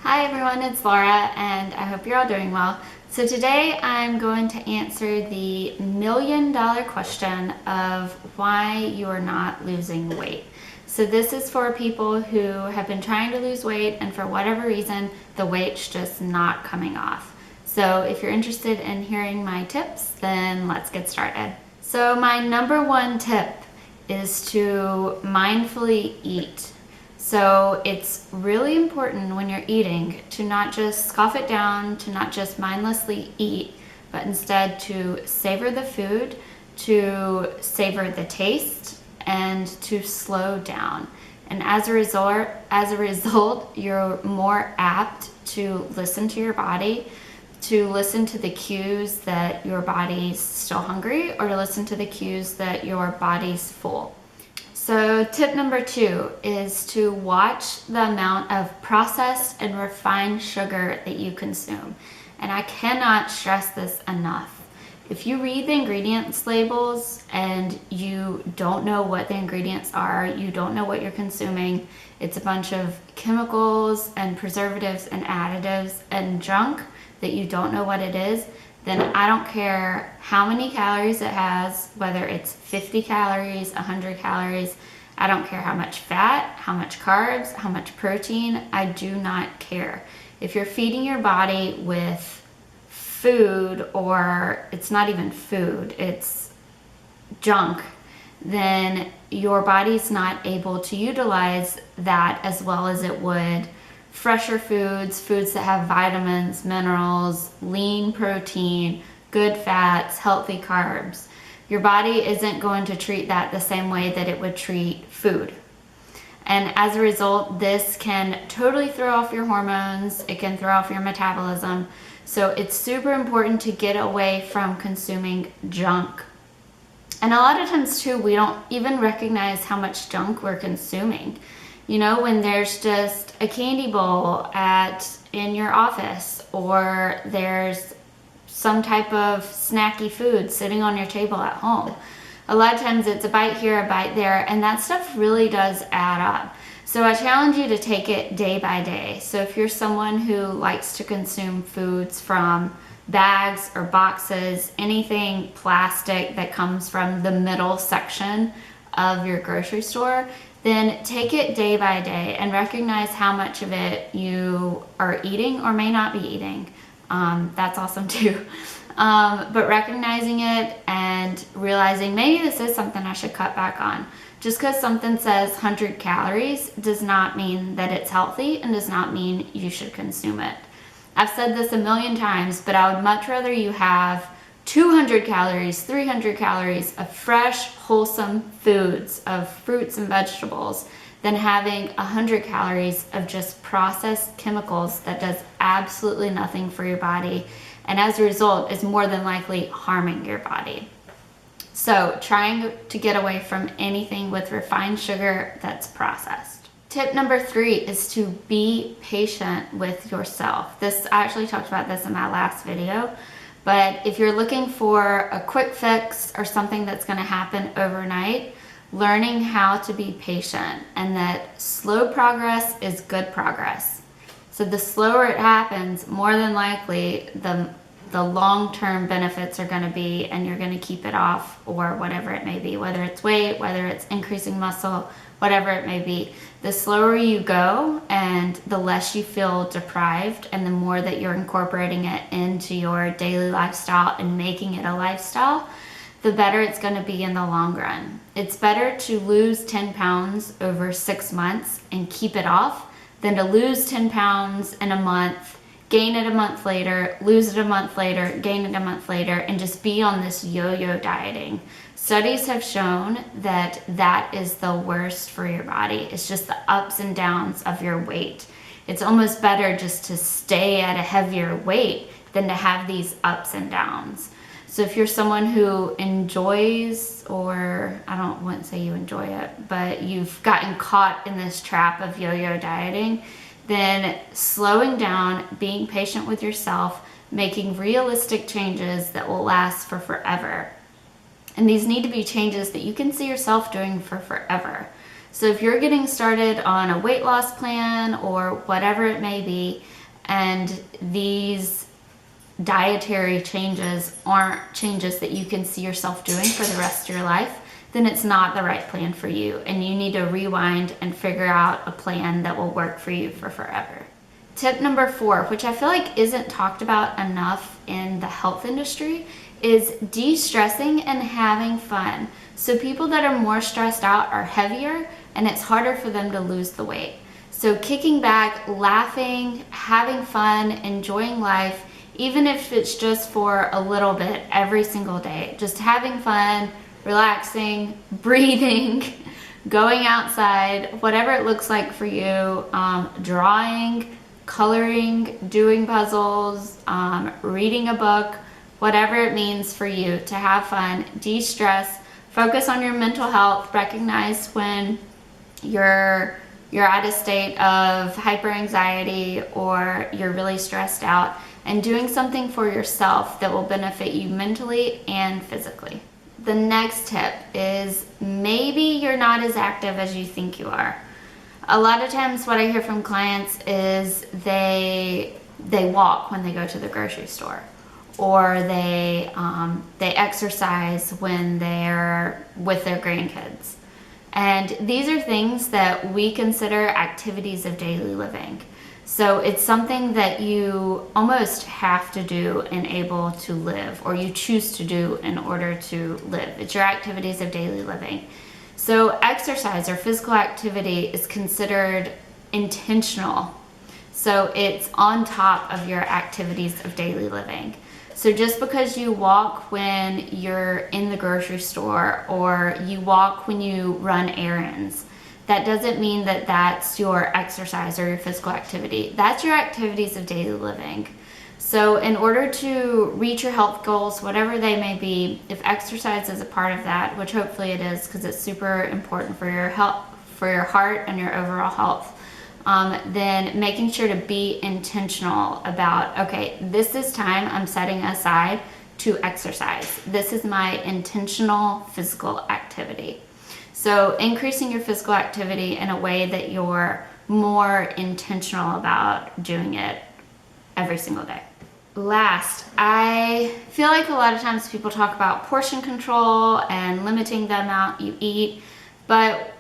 Hi everyone, it's Laura and I hope you're all doing well. So today I'm going to answer the million-dollar question of why you are not losing weight. So this is for people who have been trying to lose weight and for whatever reason the weight's just not coming off. So if you're interested in hearing my tips, then let's get started. So my number one tip is to mindfully eat. So it's really important when you're eating to not just scoff it down, to not just mindlessly eat, but instead to savor the food, to savor the taste, and to slow down. And as a result, you're more apt to listen to your body, to listen to the cues that your body's still hungry, or to listen to the cues that your body's full. So tip number 2 is to watch the amount of processed and refined sugar that you consume. And I cannot stress this enough. If you read the ingredients labels and you don't know what the ingredients are, you don't know what you're consuming, it's a bunch of chemicals and preservatives and additives and junk that you don't know what it is, then I don't care how many calories it has, whether it's 50 calories, 100 calories, I don't care how much fat, how much carbs, how much protein, I do not care. If you're feeding your body with food, or it's not even food, it's junk, then your body's not able to utilize that as well as it would fresher foods, foods that have vitamins, minerals, lean protein, good fats, healthy carbs. Your body isn't going to treat that the same way that it would treat food. And as a result, this can totally throw off your hormones. It can throw off your metabolism. So it's super important to get away from consuming junk. And a lot of times too, we don't even recognize how much junk we're consuming. You know, when there's just a candy bowl in your office, or there's some type of snacky food sitting on your table at home. A lot of times it's a bite here, a bite there, and that stuff really does add up. So I challenge you to take it day by day. So if you're someone who likes to consume foods from bags or boxes, anything plastic that comes from the middle section of your grocery store, then take it day by day and recognize how much of it you are eating or may not be eating. That's awesome too. But recognizing it and realizing maybe this is something I should cut back on. Just because something says 100 calories does not mean that it's healthy and does not mean you should consume it. I've said this a million times, but I would much rather you have 200 calories, 300 calories of fresh, wholesome foods, of fruits and vegetables, than having 100 calories of just processed chemicals that does absolutely nothing for your body, and as a result is more than likely harming your body. So trying to get away from anything with refined sugar that's processed. Tip number 3 is to be patient with yourself. I actually talked about this in my last video. But if you're looking for a quick fix or something that's going to happen overnight, learning how to be patient, and that slow progress is good progress. So the slower it happens, more than likely the long-term benefits are going to be, and you're going to keep it off, or whatever it may be, whether it's weight, whether it's increasing muscle, whatever it may be. The slower you go and the less you feel deprived, and the more that you're incorporating it into your daily lifestyle and making it a lifestyle, the better it's going to be in the long run. It's better to lose 10 pounds over 6 months and keep it off than to lose 10 pounds in a month, gain it a month later, lose it a month later, gain it a month later, and just be on this yo-yo dieting. Studies have shown that that is the worst for your body. It's just the ups and downs of your weight. It's almost better just to stay at a heavier weight than to have these ups and downs. So if you're someone who enjoys, or I wouldn't say you enjoy it, but you've gotten caught in this trap of yo-yo dieting, then slowing down, being patient with yourself, making realistic changes that will last for forever. And these need to be changes that you can see yourself doing for forever. So if you're getting started on a weight loss plan or whatever it may be, and these dietary changes aren't changes that you can see yourself doing for the rest of your life, then it's not the right plan for you, and you need to rewind and figure out a plan that will work for you for forever. Tip number 4, which I feel like isn't talked about enough in the health industry, is de-stressing and having fun. So people that are more stressed out are heavier, and it's harder for them to lose the weight. So kicking back, laughing, having fun, enjoying life, even if it's just for a little bit every single day, just having fun, relaxing, breathing, going outside, whatever it looks like for you, drawing, coloring, doing puzzles, reading a book, whatever it means for you to have fun, de-stress, focus on your mental health, recognize when you're at a state of hyperanxiety or you're really stressed out, and doing something for yourself that will benefit you mentally and physically. The next tip is maybe you're not as active as you think you are. A lot of times what I hear from clients is they walk when they go to the grocery store, or they exercise when they're with their grandkids. And these are things that we consider activities of daily living. So it's something that you almost have to do and able to live, or you choose to do in order to live. It's your activities of daily living. So exercise or physical activity is considered intentional. So it's on top of your activities of daily living. So just because you walk when you're in the grocery store, or you walk when you run errands, that doesn't mean that that's your exercise or your physical activity. That's your activities of daily living. So in order to reach your health goals, whatever they may be, if exercise is a part of that, which hopefully it is because it's super important for your health, for your heart and your overall health, then making sure to be intentional about, okay, this is time I'm setting aside to exercise. This is my intentional physical activity. So increasing your physical activity in a way that you're more intentional about doing it every single day. Last, I feel like a lot of times people talk about portion control and limiting the amount you eat, but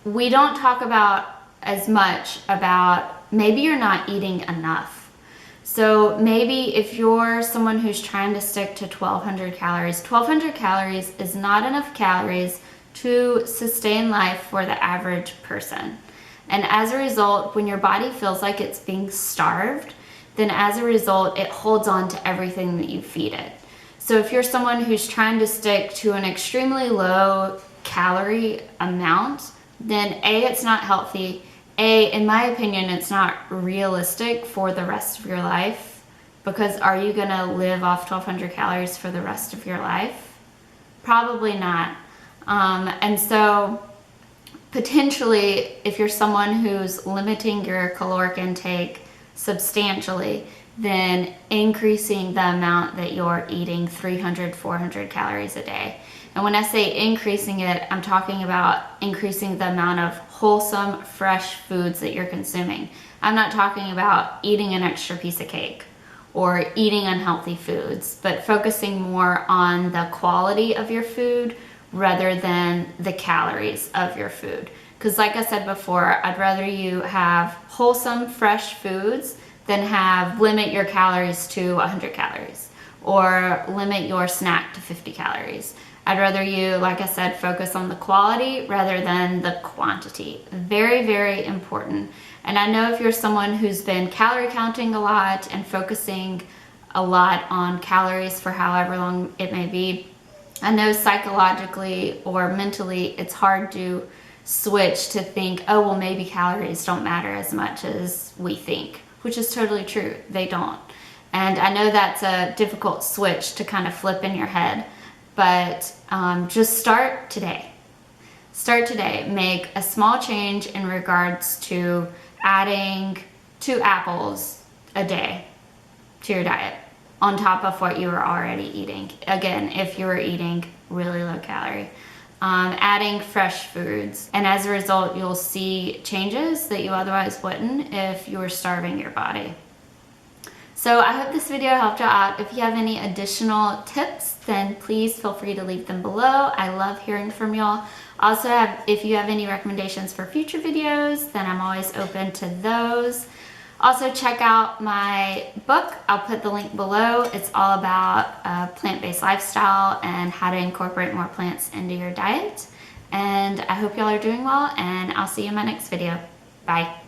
we don't talk about as much about maybe you're not eating enough. So maybe if you're someone who's trying to stick to 1,200 calories, 1,200 calories is not enough calories to sustain life for the average person. And as a result, when your body feels like it's being starved, then as a result, it holds on to everything that you feed it. So if you're someone who's trying to stick to an extremely low calorie amount, then A, it's not healthy. A, in my opinion, it's not realistic for the rest of your life, because are you gonna live off 1,200 calories for the rest of your life? Probably not. And so potentially, if you're someone who's limiting your caloric intake substantially, then increasing the amount that you're eating, 300, 400 calories a day. And when I say increasing it, I'm talking about increasing the amount of wholesome, fresh foods that you're consuming. I'm not talking about eating an extra piece of cake or eating unhealthy foods, but focusing more on the quality of your food rather than the calories of your food. Because like I said before, I'd rather you have wholesome, fresh foods than limit your calories to 100 calories or limit your snack to 50 calories. I'd rather you, like I said, focus on the quality rather than the quantity. Very, very important. And I know if you're someone who's been calorie counting a lot and focusing a lot on calories for however long it may be, I know psychologically or mentally it's hard to switch to think, oh, well, maybe calories don't matter as much as we think, which is totally true. They don't. And I know that's a difficult switch to kind of flip in your head, but just start today. Start today. Make a small change in regards to adding 2 apples a day to your diet on top of what you were already eating. Again, if you were eating really low calorie. adding fresh foods. And as a result, you'll see changes that you otherwise wouldn't if you were starving your body. So I hope this video helped you out. If you have any additional tips, then please feel free to leave them below. I love hearing from y'all. Also, if you have any recommendations for future videos, then I'm always open to those. Also, check out my book. I'll put the link below. It's all about a plant-based lifestyle and how to incorporate more plants into your diet. And I hope y'all are doing well, and I'll see you in my next video. Bye.